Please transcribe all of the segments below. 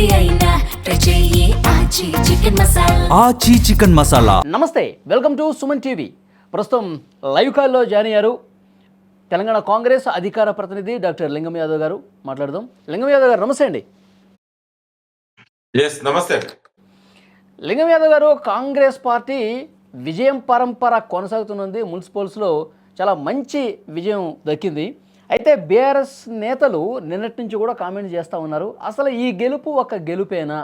ఏది అయినా ట్రై చెయ్యి ఆచి చికెన్ మసాలా. ఆచి చికెన్ మసాలా. నమస్తే, వెల్కమ్ టు సుమన్ టీవీ. ప్రస్తుతం లైవ్ కాల్లో జాయిన్ అయ్యారు తెలంగాణ కాంగ్రెస్ అధికార ప్రతినిధి డాక్టర్ లింగం యాదవ్ గారు. మాట్లాడదాం. లింగం యాదవ్ గారు నమస్తే అండి. నమస్తే. లింగం యాదవ్ గారు, కాంగ్రెస్ పార్టీ విజయం పరంపర కొనసాగుతున్నది. మున్సిపల్స్లో చాలా మంచి విజయం దక్కింది. అయితే బీఆర్ఎస్ నేతలు నిన్నటి నుంచి కూడా కామెంట్ చేస్తూ ఉన్నారు, అసలు ఈ గెలుపు ఒక గెలుపేనా,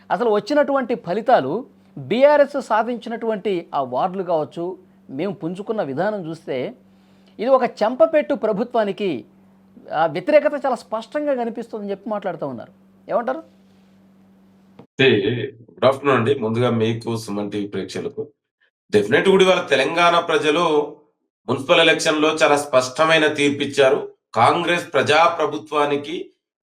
అసలు వచ్చినటువంటి ఫలితాలు బీఆర్ఎస్ సాధించినటువంటి ఆ వార్డులు కావచ్చు, మేము పుంజుకున్న విధానం చూస్తే ఇది ఒక చెంపపెట్టు ప్రభుత్వానికి ఆ వ్యతిరేకత చాలా స్పష్టంగా కనిపిస్తుందని చెప్పి మాట్లాడుతూ ఉన్నారు. ఏమంటారు? గుడ్ ఆఫ్టర్నూన్ అండి. ముందుగా మీకు సుమన్ టీవీ ప్రేక్షకులకు డెఫినెట్ కూడా ఇవాళ తెలంగాణ ప్రజలు మున్సిపల్ ఎలక్షన్ లో చాలా స్పష్టమైన తీర్పిచ్చారు. కాంగ్రెస్ ప్రజా ప్రభుత్వానికి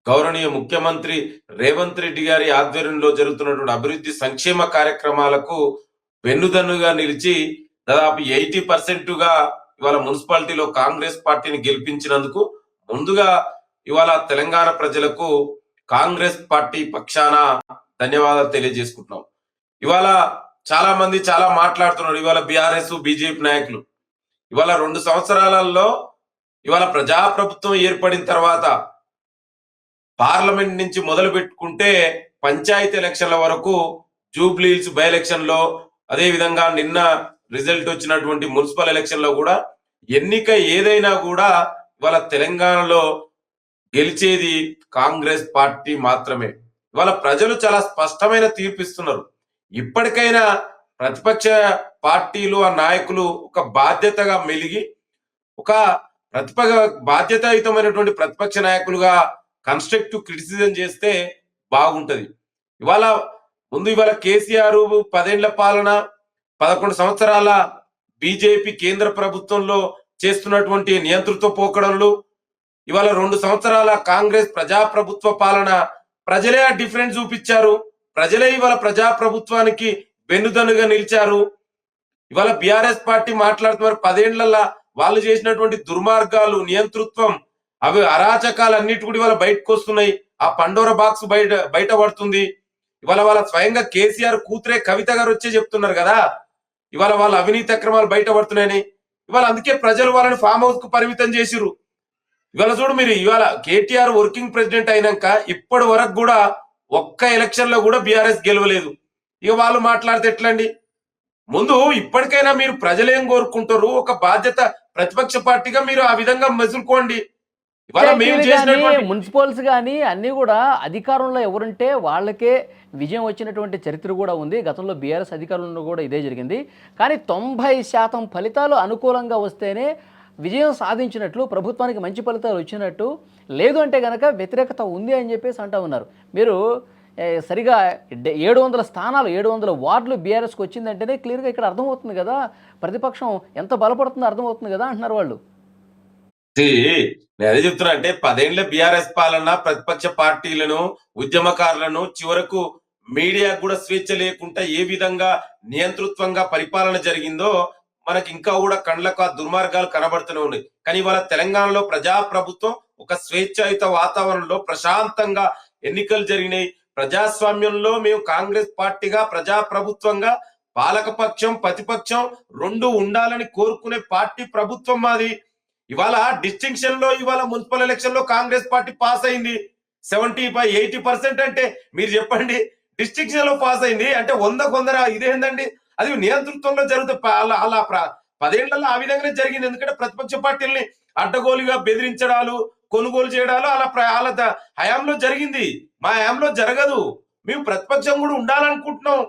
గౌరవనీయ ముఖ్యమంత్రి రేవంత్ రెడ్డి గారి ఆధ్వర్యంలో జరుగుతున్నటువంటి అభివృద్ధి సంక్షేమ కార్యక్రమాలకు వెన్నుదన్నుగా నిలిచి దాదాపు 80% ఇవాళ మున్సిపాలిటీలో కాంగ్రెస్ పార్టీని గెలిపించినందుకు ముందుగా ఇవాళ తెలంగాణ ప్రజలకు కాంగ్రెస్ పార్టీ పక్షాన ధన్యవాదాలు తెలియజేసుకుంటున్నాం. ఇవాళ చాలా మంది చాలా మాట్లాడుతున్నారు. ఇవాళ బీఆర్ఎస్ బీజేపీ నాయకులు ఇవాళ 2 సంవత్సరాలలో ఇవాళ ప్రజాప్రభుత్వం ఏర్పడిన తర్వాత పార్లమెంట్ నుంచి మొదలు పెట్టుకుంటే పంచాయతీ ఎలక్షన్ల వరకు, జూబ్లీహిల్స్ బై ఎలక్షన్ లో, అదే విధంగా నిన్న రిజల్ట్ వచ్చినటువంటి మున్సిపల్ ఎలక్షన్ లో కూడా ఎన్నిక ఏదైనా కూడా ఇవాళ తెలంగాణలో గెలిచేది కాంగ్రెస్ పార్టీ మాత్రమే. ఇవాళ ప్రజలు చాలా స్పష్టమైన తీర్పిస్తున్నారు. ఇప్పటికైనా ప్రతిపక్ష పార్టీలు ఆ నాయకులు ఒక బాధ్యతగా మెలిగి ఒక బాధ్యతాయుతమైనటువంటి ప్రతిపక్ష నాయకులుగా కన్స్ట్రక్టివ్ క్రిటిసిజం చేస్తే బాగుంటది. ఇవాళ కేసీఆర్ 10 ఏళ్ల పాలన, 11 సంవత్సరాల బీజేపీ కేంద్ర ప్రభుత్వంలో చేస్తున్నటువంటి నియంతృత్వ పోకడలు, ఇవాళ 2 సంవత్సరాల కాంగ్రెస్ ప్రజాప్రభుత్వ పాలన ప్రజలే ఆ డిఫరెన్స్ చూపించారు. ప్రజలే ఇవాళ ప్రజాప్రభుత్వానికి వెన్నుదన్నుగా నిలిచారు. ఇవాళ బీఆర్ఎస్ పార్టీ మాట్లాడుతున్నారు, 10 ఏళ్లలో వాళ్ళు చేసినటువంటి దుర్మార్గాలు, నియంతృత్వం, అవి అరాచకాలు అన్నిటి కూడా ఇవాళ బయటకు వస్తున్నాయి. ఆ పండోర బాక్స్ బయట పడుతుంది. ఇవాళ వాళ్ళ స్వయంగా కేసీఆర్ కూతురే కవిత గారు వచ్చే చెప్తున్నారు కదా, ఇవాళ వాళ్ళ అవినీతి అక్రమాలు బయట పడుతున్నాయని. ఇవాళ అందుకే ప్రజలు వాళ్ళని ఫామ్ హౌస్ కు పరిమితం చేసిరు. ఇవాళ చూడు మీరు, ఇవాళ కేటీఆర్ వర్కింగ్ ప్రెసిడెంట్ అయినాక ఇప్పటి వరకు కూడా ఒక్క ఎలక్షన్ లో కూడా బీఆర్ఎస్ గెలవలేదు. ఇక వాళ్ళు మాట్లాడితే ఎట్లండి? ముందు ఇప్పటికైనా మీరు ప్రజలేం కోరుకుంటారు, ఒక బాధ్యత ప్రతిపక్ష పార్టీగా మీరు ఆ విధంగా మెసులుకోండి. ఇవాళ మేము చేసినటువంటి మున్సిపల్స్ కానీ అన్నీ కూడా అధికారంలో ఎవరుంటే వాళ్ళకే విజయం వచ్చినటువంటి చరిత్ర కూడా ఉంది. గతంలో బీఆర్ఎస్ అధికారంలో కూడా ఇదే జరిగింది. కానీ 90% ఫలితాలు అనుకూలంగా వస్తేనే విజయం సాధించినట్లు, ప్రభుత్వానికి మంచి ఫలితాలు వచ్చినట్టు, లేదు అంటే కనుక వ్యతిరేకత ఉంది అని చెప్పేసి అంటూ ఉన్నారు. మీరు సరిగా 700 స్థానాలు, 700 వార్డులు బీఆర్ఎస్కి వచ్చిందంటేనే క్లియర్గా ఇక్కడ అర్థమవుతుంది కదా, ప్రతిపక్షం ఎంత బలపడుతుందో అర్థమవుతుంది కదా అంటున్నారు వాళ్ళు. నేను అదే చెప్తున్నా, అంటే 10 ఏళ్ల బీఆర్ఎస్ పాలన ప్రతిపక్ష పార్టీలను, ఉద్యమకారులను, చివరకు మీడియా కూడా స్వేచ్ఛ లేకుండా ఏ విధంగా నియంతృత్వంగా పరిపాలన జరిగిందో మనకి ఇంకా కూడా కళ్ళకు ఆ దుర్మార్గాలు కనబడుతూనే ఉన్నాయి. కానీ ఇవాళ తెలంగాణలో ప్రజాప్రభుత్వం ఒక స్వేచ్ఛాయుత వాతావరణంలో ప్రశాంతంగా ఎన్నికలు జరిగినాయి. ప్రజాస్వామ్యంలో మేము కాంగ్రెస్ పార్టీగా, ప్రజాప్రభుత్వంగా పాలకపక్షం ప్రతిపక్షం 2 ఉండాలని కోరుకునే పార్టీ ప్రభుత్వం మాది. ఇవాళ డిస్టింక్షన్ లో ఇవాళ మున్సిపల్ ఎలక్షన్ లో కాంగ్రెస్ పార్టీ పాస్ అయింది 75-80%. అంటే మీరు చెప్పండి, డిస్టింక్షన్ లో పాస్ అయింది అంటే 100 ఇదేందండి? అది నియంతృత్వంలో జరుగుతుంది. అలా 10 ఏళ్లలో ఆ విధంగానే జరిగింది. ఎందుకంటే ప్రతిపక్ష పార్టీలని అడ్డగోలుగా బెదిరించడాలు, కొనుగోలు చేయడాలు అలా హయాంలో జరిగింది. మా హయాంలో జరగదు. మేము ప్రతిపక్షం కూడా ఉండాలనుకుంటున్నాం.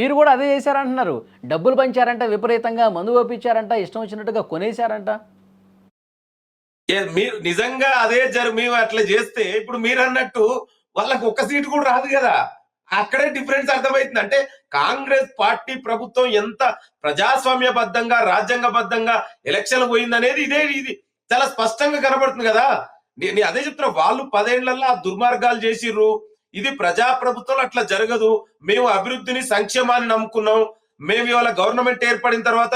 మీరు కూడా అదే చేశారంటున్నారు. డబ్బులు పంచారంట, విపరీతంగా మందు పంపించారంట, ఇష్టం వచ్చినట్టుగా కొనేశారంట. మీరు నిజంగా అదే మేము అట్లా చేస్తే ఇప్పుడు మీరు అన్నట్టు వాళ్ళకి ఒక్క సీటు కూడా రాదు కదా. అక్కడే డిఫరెన్స్ అర్థమవుతుంది. అంటే కాంగ్రెస్ పార్టీ ప్రభుత్వం ఎంత ప్రజాస్వామ్యబద్ధంగా, రాజ్యాంగబద్ధంగా ఎలక్షన్ పోయిందనేది ఇది చాలా స్పష్టంగా కనబడుతుంది కదా. నేను అదే చెప్తున్నా, వాళ్ళు 10 ఏళ్లలో ఆ దుర్మార్గాలు చేసిర్రు. ఇది ప్రజాప్రభుత్వం అట్లా జరగదు. మేము అభివృద్ధిని, సంక్షేమాన్ని నమ్ముకున్నాం. మేము ఇవాళ గవర్నమెంట్ ఏర్పడిన తర్వాత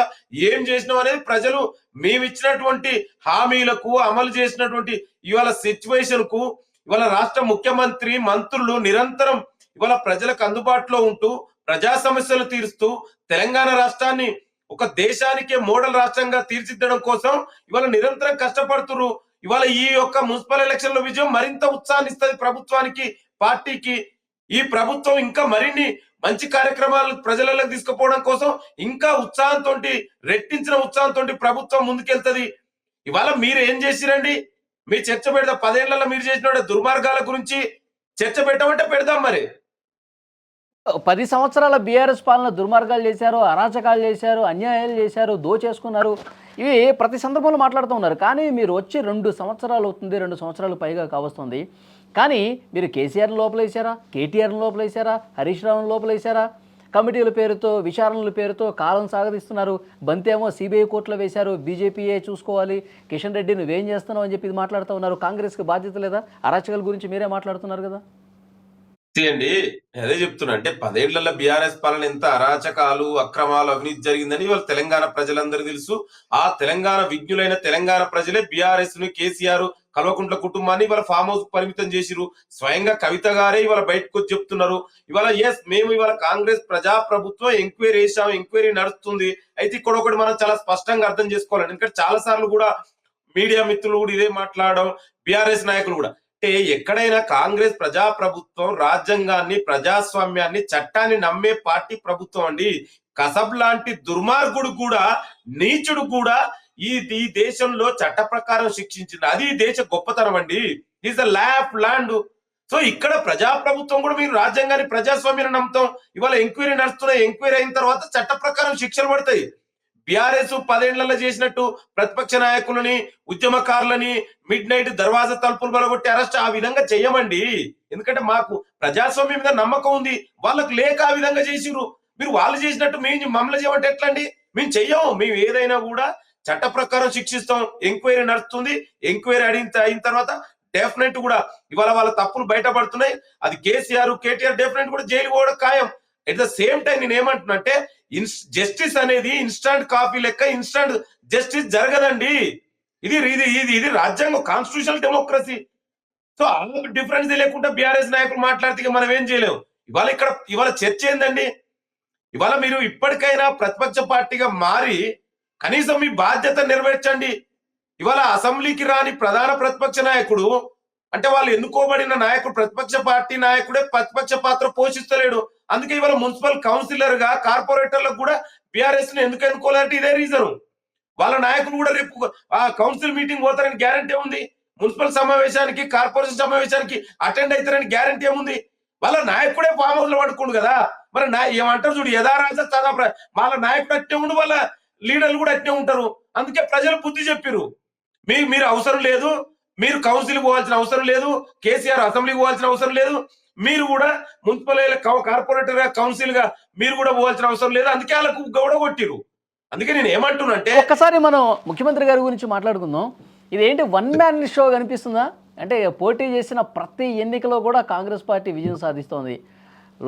ఏం చేసినాం అనేది ప్రజలు మేము ఇచ్చినటువంటి హామీలకు, అమలు చేసినటువంటి ఇవాళ సిచ్యువేషన్ కు ఇవాళ రాష్ట్ర ముఖ్యమంత్రి మంత్రులు నిరంతరం ఇవాళ ప్రజలకు అందుబాటులో ఉంటూ ప్రజా సమస్యలు తీరుస్తూ తెలంగాణ రాష్ట్రాన్ని ఒక దేశానికే మోడల్ రాష్ట్రంగా తీర్చిదిద్దడం కోసం ఇవాళ నిరంతరం కష్టపడుతున్నారు. ఇవాళ ఈ యొక్క మున్సిపల్ ఎలక్షన్ లో విజయం మరింత ఉత్సాహాన్ని ఇస్తుంది ప్రభుత్వానికి, పార్టీకి. ఈ ప్రభుత్వం ఇంకా మరిన్ని మంచి కార్యక్రమాలు ప్రజలకు తీసుకుపోవడం కోసం ఇంకా ఉత్సాహంతో, రెట్టించిన ఉత్సాహంతో ప్రభుత్వం ముందుకెళ్తది. ఇవాళ మీరు ఏం చేసిరండి? మీ చర్చ పెడదాం. 10 ఏళ్లలో మీరు చేసిన దుర్మార్గాల గురించి చర్చ పెట్టమంటే పెడదాం. మరి 10 సంవత్సరాల బీఆర్ఎస్ పాలన దుర్మార్గాలు చేశారు, అరాచకాలు చేశారు, అన్యాయాలు చేశారు, దోచేసుకున్నారు. ఇవి ప్రతి సందర్భంలో మాట్లాడుతూ ఉన్నారు. కానీ మీరు వచ్చి 2 సంవత్సరాలు అవుతుంది, 2 సంవత్సరాలు పైగా కావస్తుంది. కానీ మీరు కేసీఆర్ని లోపలేసారా, కేటీఆర్ని లోపలేసారా, హరీష్ రావుని లోపలేసారా? కమిటీల పేరుతో, విచారణల పేరుతో కాలం సాగదీస్తున్నారు. బంతేమో సిబిఐ కోర్టులో వేశారు, బీజేపీయే చూసుకోవాలి, కిషన్ రెడ్డి నువ్వేం చేస్తున్నావు అని చెప్పి ఇది మాట్లాడుతూ ఉన్నారు. కాంగ్రెస్కి బాధ్యత లేదా? అరాచకాల గురించి మీరే మాట్లాడుతున్నారు కదా. అండి, అదే చెప్తున్నా. అంటే 10 ఏళ్లలో బీఆర్ఎస్ పాలన ఎంత అరాచకాలు, అక్రమాలు, అవినీతి జరిగిందని ఇవాళ తెలంగాణ ప్రజలందరూ తెలుసు. ఆ తెలంగాణ విజ్ఞులైన తెలంగాణ ప్రజలే బీఆర్ఎస్ ను, కేసీఆర్, కల్వకుంట్ల కుటుంబాన్ని ఇవాళ ఫామ్ హౌస్ పరిమితం చేసిరు. స్వయంగా కవిత గారే ఇవాళ బయటకు వచ్చి చెప్తున్నారు. ఇవాళ మేము ఇవాళ కాంగ్రెస్ ప్రజా ప్రభుత్వం ఎంక్వైరీ చేశాం, ఎంక్వైరీ నడుస్తుంది. అయితే ఇక్కడ ఒకటి మనం చాలా స్పష్టంగా అర్థం చేసుకోవాలి. ఎందుకంటే చాలా సార్లు కూడా మీడియా మిత్రులు కూడా ఇదే మాట్లాడడం, బీఆర్ఎస్ నాయకులు కూడా. అంటే ఎక్కడైనా కాంగ్రెస్ ప్రజా ప్రభుత్వం రాజ్యాంగాన్ని, ప్రజాస్వామ్యాన్ని, చట్టాన్ని నమ్మే పార్టీ ప్రభుత్వం అండి. కసబ్ లాంటి దుర్మార్గుడు కూడా, నీచుడు కూడా ఈ దేశంలో చట్ట ప్రకారం శిక్షించింది. అది దేశ గొప్పతనం అండి. Is the law of land. So ఇక్కడ ప్రజా ప్రభుత్వం కూడా మీరు రాజ్యాంగాన్ని, ప్రజాస్వామ్యాన్ని నమ్ముతాం. ఇవాళ ఎంక్వైరీ నడుస్తున్నాయి. ఎంక్వైరీ అయిన తర్వాత చట్ట ప్రకారం శిక్షలు పడతాయి. బీఆర్ఎస్ 10 ఏళ్లలో చేసినట్టు ప్రతిపక్ష నాయకులని, ఉద్యమకారులని మిడ్ నైట్ దర్వాజా తలుపులు బలగొట్టి అరెస్ట్ ఆ విధంగా చెయ్యమండి. ఎందుకంటే మాకు ప్రజాస్వామ్యం మీద నమ్మకం ఉంది. వాళ్ళకు లేక ఆ విధంగా చేసిరు. మీరు వాళ్ళు చేసినట్టు మేము మమ్మల్ని చేయమంటే ఎట్లా అండి? మేము చెయ్యము. మేము ఏదైనా కూడా చట్ట ప్రకారం శిక్షిస్తాం. ఎంక్వైరీ నడుస్తుంది. ఎంక్వైరీ అయిన తర్వాత డెఫినెట్ కూడా ఇవాళ వాళ్ళ తప్పులు బయటపడుతున్నాయి. అది కేసీఆర్, కేటీఆర్ డెఫినెట్ కూడా జైలు పోవడం ఖాయం. ఎట్ ద సేమ్ టైం నేను ఏమంటున్నా అంటే జస్టిస్ అనేది ఇన్స్టాంట్ కాఫీ లెక్క ఇన్స్టాంట్ జస్టిస్ జరగదండి. ఇది ఇది ఇది రాజ్యాంగం, కాన్స్టిట్యూషనల్ డెమోక్రసీ. సో ఆ డిఫరెన్స్ లేకుండా బీఆర్ఎస్ నాయకులు మాట్లాడితే మనం ఏం చేయలేము. ఇవాళ చర్చ ఏందండి? ఇవాళ మీరు ఇప్పటికైనా ప్రతిపక్ష పార్టీగా మారి కనీసం మీ బాధ్యత నెరవేర్చండి. ఇవాళ అసెంబ్లీకి రాని ప్రధాన ప్రతిపక్ష నాయకుడు అంటే వాళ్ళు ఎన్నుకోబడిన నాయకుడు, ప్రతిపక్ష పార్టీ నాయకుడే ప్రతిపక్ష పాత్ర పోషిస్తలేడు. అందుకే ఇవాళ మున్సిపల్ కౌన్సిలర్ గా, కార్పొరేటర్లకు కూడా బీఆర్ఎస్ ను ఎందుకు ఎన్నుకోవాలంటే ఇదే రీజన్. వాళ్ళ నాయకులు కూడా రేపు ఆ కౌన్సిల్ మీటింగ్ పోతారని గ్యారంటీ ఉంది? మున్సిపల్ సమావేశానికి, కార్పొరేషన్ సమావేశానికి అటెండ్ అవుతారని గ్యారంటీ ఏముంది? వాళ్ళ నాయకుడే ఫామ్ హౌస్ లో పడుకోండు కదా. మరి ఏమంటారు చూడు, యథారాజా తదా. వాళ్ళ నాయకుడు అట్నే ఉండు, వాళ్ళ లీడర్లు కూడా అట్నే ఉంటారు. అందుకే ప్రజలు బుద్ధి చెప్పిరు. మీరు అవసరం లేదు, మీరు కౌన్సిల్ పోవాల్సిన అవసరం లేదు, కేసీఆర్ అసెంబ్లీకి పోవాల్సిన అవసరం లేదు, మీరు కూడా మున్సిపల్ కార్పొరేటర్ గా, కౌన్సిల్ గా మీరు కూడా పోవాల్సిన అవసరం లేదు. అందుకే వాళ్ళకు గౌడ కొట్టిరు. అందుకే నేను ఏమంటున్నా అంటే, ఒక్కసారి మనం ముఖ్యమంత్రి గారి గురించి మాట్లాడుకుందాం. ఇదేంటి వన్ మ్యాన్ షో కనిపిస్తుందా? అంటే పోటీ చేసిన ప్రతి ఎన్నికలో కూడా కాంగ్రెస్ పార్టీ విజయం సాధిస్తోంది.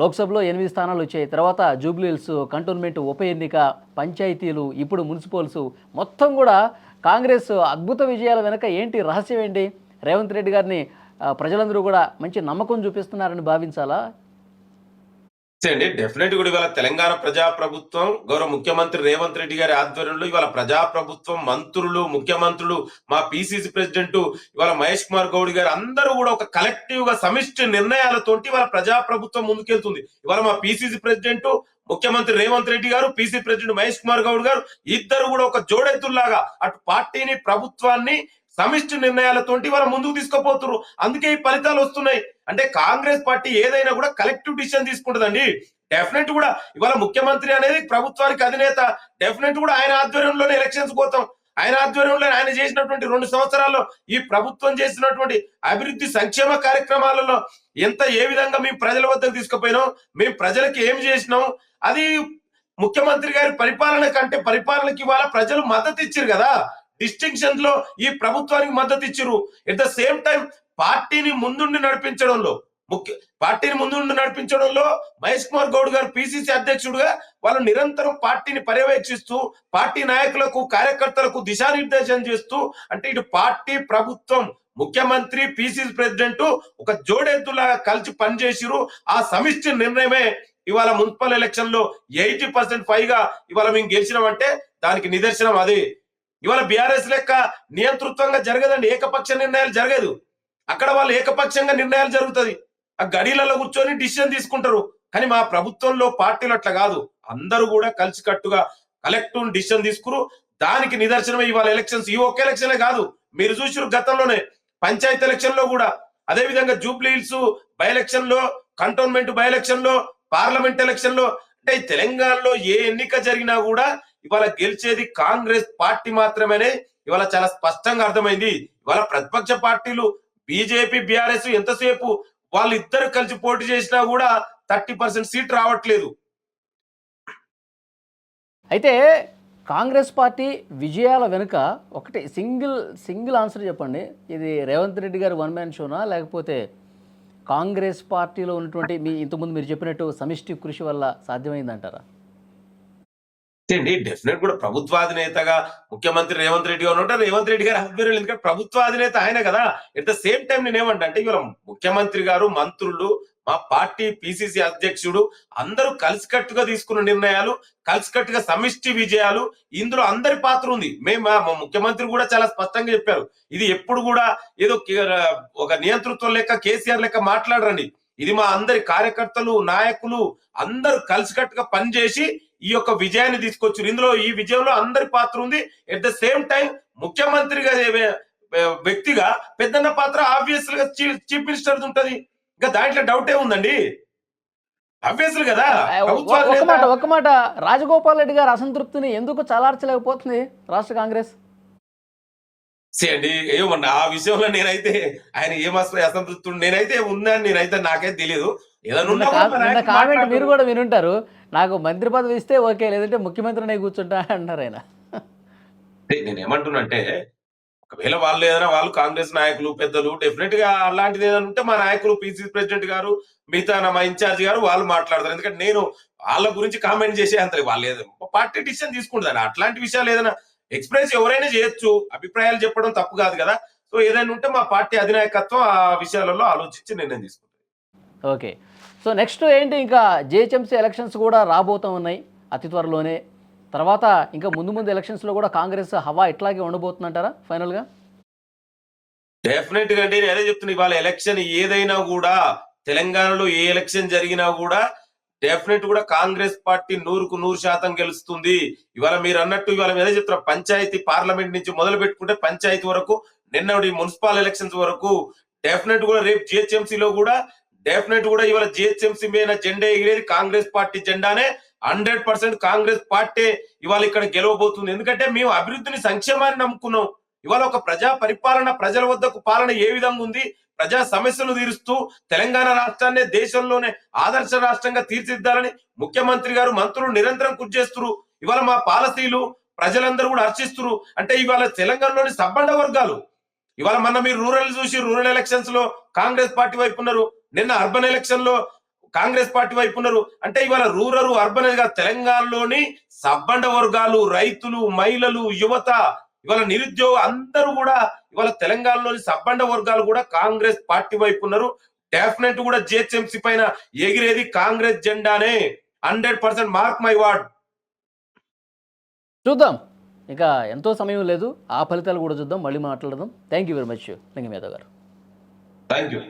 లోక్సభలో 8 స్థానాలు వచ్చాయి. తర్వాత జూబ్లీహిల్స్ కంటోన్మెంట్ ఉప ఎన్నిక, పంచాయతీలు, ఇప్పుడు మున్సిపల్స్, మొత్తం కూడా కాంగ్రెస్ అద్భుత విజయాల వెనక ఏంటి రహస్యం ఏంటి? రేవంత్ రెడ్డి గారిని ప్రజలందరూ కూడా మంచి నమ్మకం చూపిస్తున్నారని భావించాలా? అండి డెఫినెట్ కూడా ఇవాళ తెలంగాణ ప్రజా ప్రభుత్వం, గౌరవ ముఖ్యమంత్రి రేవంత్ రెడ్డి గారి ఆధ్వర్యంలో ఇవాళ ప్రజా ప్రభుత్వం, మంత్రులు, ముఖ్యమంత్రులు, మా పిసిసి ప్రెసిడెంట్ ఇవాళ మహేష్ కుమార్ గౌడ్ గారు అందరూ కూడా ఒక కలెక్టివ్ గా సమిష్టి నిర్ణయాలతోటి ఇవాళ ప్రజా ప్రభుత్వం ముందుకెళ్తుంది. ఇవాళ మా పిసిసి ప్రెసిడెంట్ ముఖ్యమంత్రి రేవంత్ రెడ్డి గారు, పిసిసి ప్రెసిడెంట్ మహేష్ కుమార్ గౌడ్ గారు ఇద్దరు కూడా ఒక జోడెత్తుల్లాగా అటు పార్టీని, ప్రభుత్వాన్ని సమిష్టి నిర్ణయాలతోటి ఇవాళ ముందుకు తీసుకుపోతున్నారు. అందుకే ఈ ఫలితాలు వస్తున్నాయి. అంటే కాంగ్రెస్ పార్టీ ఏదైనా కూడా కలెక్టివ్ డిసిషన్ తీసుకుంటుందండి. డెఫినెట్ కూడా ఇవాళ ముఖ్యమంత్రి అనేది ప్రభుత్వానికి అధినేత. డెఫినెట్ కూడా ఆయన ఆధ్వర్యంలోనే ఎలక్షన్స్ పోతాం. ఆయన ఆధ్వర్యంలో ఆయన చేసినటువంటి 2 సంవత్సరాల్లో ఈ ప్రభుత్వం చేసినటువంటి అభివృద్ధి సంక్షేమ కార్యక్రమాలలో ఏ విధంగా మేము ప్రజల వద్దకు తీసుకుపోయినాం, మేము ప్రజలకు ఏం చేసినాం, అది ముఖ్యమంత్రి గారి పరిపాలన కంటే పరిపాలనకి ఇవాళ ప్రజలు మద్దతు ఇచ్చారు కదా. డిస్టింక్షన్ లో ఈ ప్రభుత్వానికి మద్దతు ఇచ్చారు. ఎట్ ద సేమ్ టైం పార్టీని ముందుండి నడిపించడంలో మహేష్ కుమార్ గౌడ్ గారు పిసిసి అధ్యక్షుడుగా వాళ్ళు నిరంతరం పార్టీని పర్యవేక్షిస్తూ, పార్టీ నాయకులకు, కార్యకర్తలకు దిశానిర్దేశం చేస్తూ, అంటే ఇటు పార్టీ, ప్రభుత్వం ముఖ్యమంత్రి పిసిసి ప్రెసిడెంట్ ఒక జోడెద్దులాగా కలిసి పనిచేసిరు. ఆ సమిష్టి నిర్ణయమే ఇవాళ మున్సిపల్ ఎలక్షన్ లో 80% పైగా ఇవాళ మేము గెలిచినామంటే దానికి నిదర్శనం అదే. ఇవాళ బీఆర్ఎస్ లెక్క నియంతృత్వంగా జరగదండి, ఏకపక్ష నిర్ణయాలు జరగదు. అక్కడ వాళ్ళు ఏకపక్షంగా నిర్ణయాలు జరుగుతుంది, ఆ గడిలలో కూర్చొని డిసిజన్ తీసుకుంటారు. కానీ మా ప్రభుత్వంలో పార్టీలు అట్లా కాదు, అందరూ కూడా కలిసికట్టుగా కలెక్టివ్ డిసిజన్ తీసుకురు. దానికి నిదర్శనమే ఇవాళ ఎలక్షన్స్. ఈ ఒక్క ఎలక్షనే కాదు, మీరు చూసిరు గతంలోనే పంచాయతీ ఎలక్షన్ లో కూడా, అదే విధంగా జూబ్లీ హిల్స్ బై ఎలక్షన్ లో, కంటోన్మెంట్ బై ఎలక్షన్ లో, పార్లమెంట్ ఎలక్షన్ లో, అంటే ఈ తెలంగాణలో ఏ ఎన్నిక జరిగినా కూడా ఇవాళ గెలిచేది కాంగ్రెస్ పార్టీ మాత్రమే. ఇవాళ చాలా స్పష్టంగా అర్థమైంది. ఇవాళ ప్రతిపక్ష పార్టీలు బీజేపీ బీఆర్ఎస్ ఎంతసేపు వాళ్ళిద్దరు కలిసి పోటీ చేసినా కూడా 30% సీట్ రావట్లేదు. అయితే కాంగ్రెస్ పార్టీ విజయాల వెనుక ఒకటి సింగిల్ ఆన్సర్ చెప్పండి. ఇది రేవంత్ రెడ్డి గారి వన్ మ్యాన్ షోనా, లేకపోతే కాంగ్రెస్ పార్టీలో ఉన్నటువంటి ఇంతకుముందు మీరు చెప్పినట్టు సమిష్టి కృషి వల్ల సాధ్యమైందంటారా? అండి డెఫినెట్ కూడా ప్రభుత్వాధినేతగా ముఖ్యమంత్రి రేవంత్ రెడ్డి గారు ఉంటారు. రేవంత్ రెడ్డి గారు ఆధ్వర్యంలో, ఎందుకంటే ప్రభుత్వాధినేత ఆయన కదా. ఎట్ ద సేమ్ టైం నేను ఏమంటా అంటే ఇవాళ ముఖ్యమంత్రి గారు, మంత్రులు, మా పార్టీ పిసిసి అధ్యక్షుడు అందరూ కలిసికట్టుగా తీసుకున్న నిర్ణయాలు, కలిసికట్టుగా సమిష్టి విజయాలు, ఇందులో అందరి పాత్ర ఉంది. మా ముఖ్యమంత్రి కూడా చాలా స్పష్టంగా చెప్పారు, ఇది ఎప్పుడు కూడా ఏదో ఒక నియంతృత్వం లెక్క కేసీఆర్ లెక్క మాట్లాడరండి. ఇది మా అందరి కార్యకర్తలు, నాయకులు అందరూ కలిసికట్టుగా పనిచేసి ఈ యొక్క విజయాన్ని తీసుకొచ్చారు. ఇందులో ఈ విజయంలో అందరి పాత్ర ఉంది. ఎట్ ద సేమ్ టైం ముఖ్యమంత్రిగా వ్యక్తిగా పెద్దన్న పాత్ర ఆబ్వియస్ గా చీఫ్ మినిస్టర్ ఉంటది. ఇంకా దాంట్లో డౌట్ ఏముందండి, ఆబ్వియస్ కదా. ఒక మాట రాజగోపాల్ రెడ్డి గారు అసంతృప్తిని ఎందుకు చలార్చలేకపోతుంది రాష్ట్ర కాంగ్రెస్? అండి ఏమన్నా ఆ విషయంలో నేనైతే ఆయన అసంతృప్తుడు నేనైతే ఉందని నేనైతే నాకైతే తెలియదు. కామెంట్ మీరు కూడా వినుంటారు, నాకు మంత్రి పదవి ఇస్తే ఓకే, లేదంటే ముఖ్యమంత్రినే కూర్చుంటా అన్నారు ఆయన. నేను ఏమంటున్నంటే ఒకవేళ వాళ్ళు ఏదైనా వాళ్ళు కాంగ్రెస్ నాయకులు పెద్దలు డెఫినెట్ గా అలాంటిది ఏదైనా ఉంటే మా నాయకులు పిసిసి ప్రెసిడెంట్ గారు, మిగతా మా ఇన్ఛార్జ్ గారు వాళ్ళు మాట్లాడతారు. ఎందుకంటే నేను వాళ్ళ గురించి కామెంట్ చేసే అంత వాళ్ళు ఏదైనా పార్టీ డిసిషన్ తీసుకుంటారు. అట్లాంటి విషయాలు ఏదైనా ఎక్స్ప్రెస్ ఎవరైనా చేయొచ్చు, అభిప్రాయాలు చెప్పడం తప్పు కాదు కదా. సో ఏదైనా ఉంటే మా పార్టీ అధినాయకత్వం ఆ విషయాలలో ఆలోచించి నిర్ణయం తీసుకుంటారు. ఓకే, సో నెక్స్ట్ ఏంటి, ఇంకా జిహెచ్ఎంసీ ఎలక్షన్స్ కూడా రాబోతూ ఉన్నాయి అతి త్వరలోనే. తర్వాత ఇంకా ముందు ఎలక్షన్స్లో కూడా కాంగ్రెస్ హవా ఇట్లాగే ఉండబోతుందంటారా ఫైనల్గా? డెఫినెట్ గా అండి, నేను అదే చెప్తున్నా. ఇవాళ ఎలక్షన్ ఏదైనా కూడా, తెలంగాణలో ఏ ఎలక్షన్ జరిగినా కూడా డెఫినెట్ కూడా కాంగ్రెస్ పార్టీ 100% గెలుస్తుంది. ఇవాళ మీరు అన్నట్టు ఇవాళ మీద చెప్తున్నా, పంచాయతీ పార్లమెంట్ నుంచి మొదలు పెట్టుకుంటే పంచాయతీ వరకు, నిన్నటి మున్సిపల్ ఎలక్షన్స్ వరకు డెఫినెట్ కూడా రేపు జిహెచ్ఎంసీలో కూడా డెఫినెట్ కూడా ఇవాళ జిహెచ్ఎంసీ మీద జెండా ఎగిరేది కాంగ్రెస్ పార్టీ జెండానే. 100% కాంగ్రెస్ పార్టీ ఇవాళ ఇక్కడ గెలవబోతుంది. ఎందుకంటే మేము అభివృద్ధిని, సంక్షేమాన్ని నమ్ముకున్నాం. ఇవాళ ఒక ప్రజా పరిపాలన, ప్రజల వద్దకు పాలన ఏ విధంగా ఉంది, ప్రజా సమస్యలు తీరుస్తూ తెలంగాణ రాష్ట్రాన్ని దేశంలోనే ఆదర్శ రాష్ట్రంగా తీర్చిదిద్దాలని ముఖ్యమంత్రి గారు, మంత్రులు నిరంతరం కృషి చేస్తున్నారు. ఇవాళ మా పాలసీలు ప్రజలందరూ కూడా హర్షిస్తున్నారు. అంటే ఇవాళ తెలంగాణలోని సబ్బండ వర్గాలు ఇవాళ మొన్న మీరు రూరల్ చూసి, రూరల్ ఎలక్షన్స్ లో కాంగ్రెస్ పార్టీ వైపు ఉన్నారు, నిన్న అర్బన్ ఎలక్షన్ లో కాంగ్రెస్ పార్టీ వైపు ఉన్నారు. అంటే ఇవాళ రూరల్, అర్బన్ గా తెలంగాణలోని సబ్బండ వర్గాలు, రైతులు, మహిళలు, యువత, ఇవాళ నిరుద్యోగ అందరూ కూడా ఇవాళ తెలంగాణలోని సబ్బండ వర్గాలు కూడా కాంగ్రెస్ పార్టీ వైపు ఉన్నారు. డెఫినెట్ కూడా జిహెచ్ఎంసీ పైన ఎగిరేది కాంగ్రెస్ జెండానే. 100% mark my word. చూద్దాం, ఇంకా ఎంతో సమయం లేదు, ఆ ఫలితాలు కూడా చూద్దాం, మళ్ళీ మాట్లాడదాం. థ్యాంక్ యూ వెరీ మచ్ లింగం యాదవ్ గారు. Thank you.